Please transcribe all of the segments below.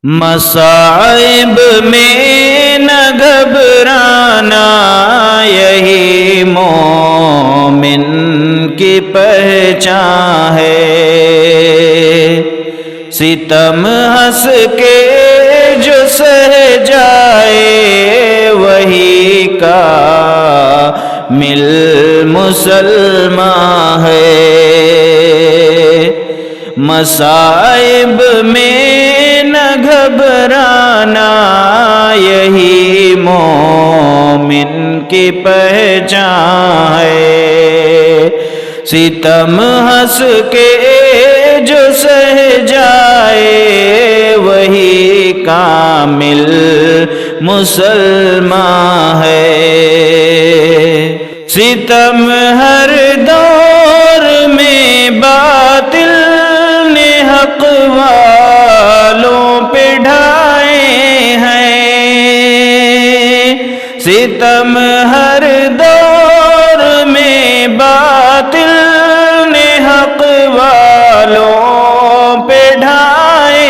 مصائب میں نہ گھبرانا یہی مومن کی پہچان ہے، ستم ہنس کے جو سہ جائے وہی کامل مسلمان ہے۔ مصائب میں نہ گھبرانا یہی مومن کی پہچان ہے، ستم ہنس کے جو سہ جائے وہی کامل مسلمان ہے۔ ستم ہر دور میں باطل نے حق والوں پہ ڈھائے ہیں، ستم ہر دور میں باطل نے حق والوں پہ ڈھائے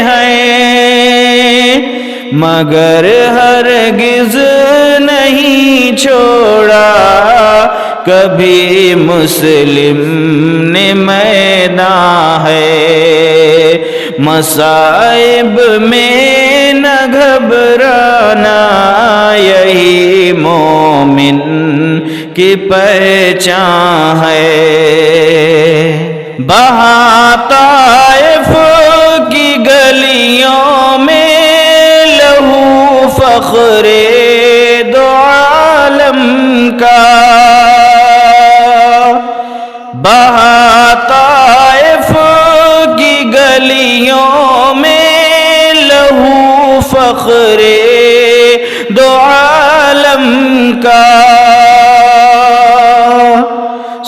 ہیں، مگر ہرگز نہیں چھوڑا کبھی مسلم نے میدان ہے۔ مصائب میں نہ گھبرانا یہی مومن کی پہچان ہے۔ بہا طائف کی گلیوں میں لہو فخر دو عالم کا، بہا طائف کی گلیوں میں لہو فخر دو عالم کا،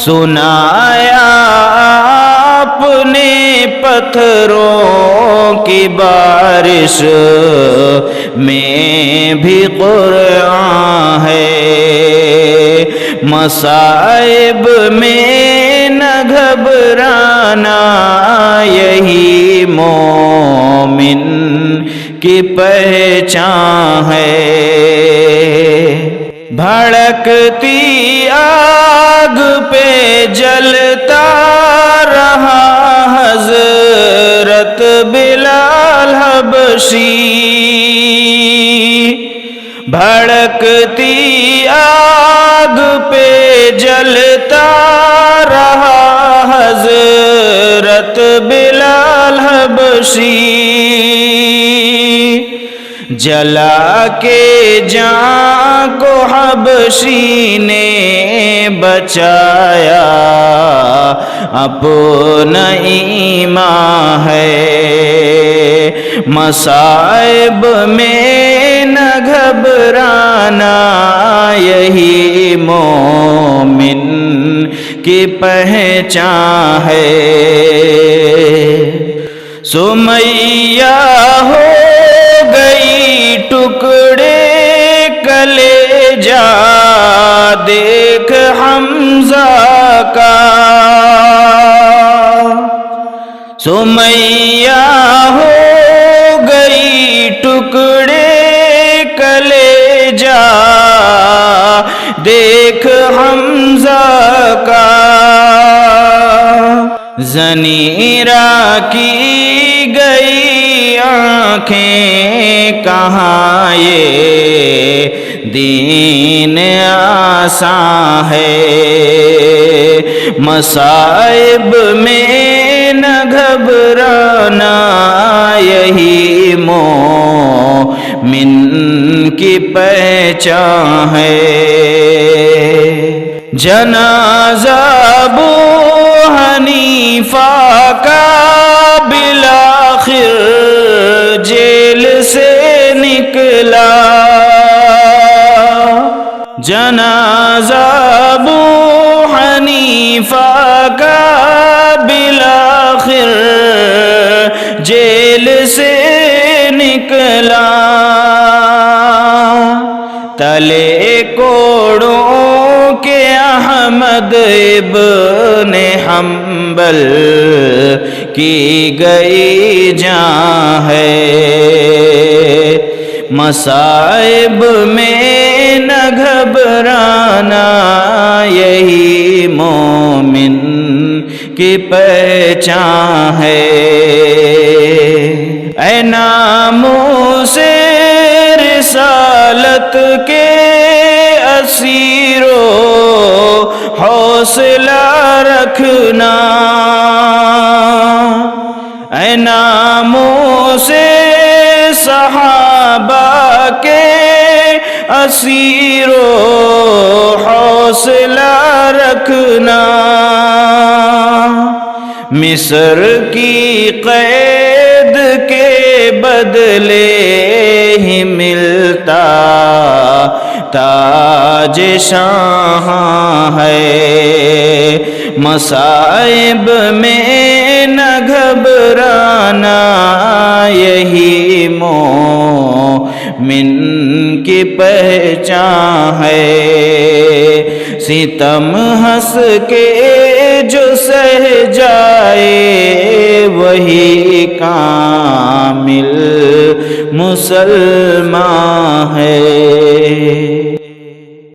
سنایا آپ نے پتھروں کی بارش میں بھی قرآن ہے۔ مصائب میں نہ گھبرانا یہی مومن کی پہچان ہے۔ بھڑکتی آگ پہ جلتا رہا حضرت بلال حبشی، بھڑکتی آگ پہ جلتا رہا حضرت بلال حبشی، جلا کے جان کو حبشی نے بچایا، اپنا ایمان ہے۔ مصائب میں نہ گھبرانا یہی مومن کی پہچان ہے۔ سمیہ ہو گئی ٹکڑے کلیجہ دیکھ حمزہ کا، سمیہ ہو گئی ٹکڑے کلیجہ دیکھ حمزہ کا، زنیرہ کی گئی آنکھیں کہاں یہ دین آسان ہے۔ مصائب میں نہ گھبرانا یہی مومن کی پہچان ہے۔ جنازہ ابو حنیفہ کا بالآخر جیل سے نکلا، جنازہ ابو حنیفہ کا بالآخر جیل سے نکلا، تلے کوڑوں کے احمد ابن حنبل کی گئی جان ہے۔ مصائب میں نہ گھبرانا یہی مومن کی پہچان ہے۔ اے ناموس رسالت کے اسیرو حوصلہ رکھنا، اے ناموس صحابہ کے اسیرو حوصلہ رکھنا، مصر کی قید کے بدلے ہی ملتا تاج شاہ ہے۔ مصائب میں نہ گھبرانا یہی مومن کی پہچان ہے۔ ستم ہنس کے جو سہ جائے وہی کامل مسلمان ہے۔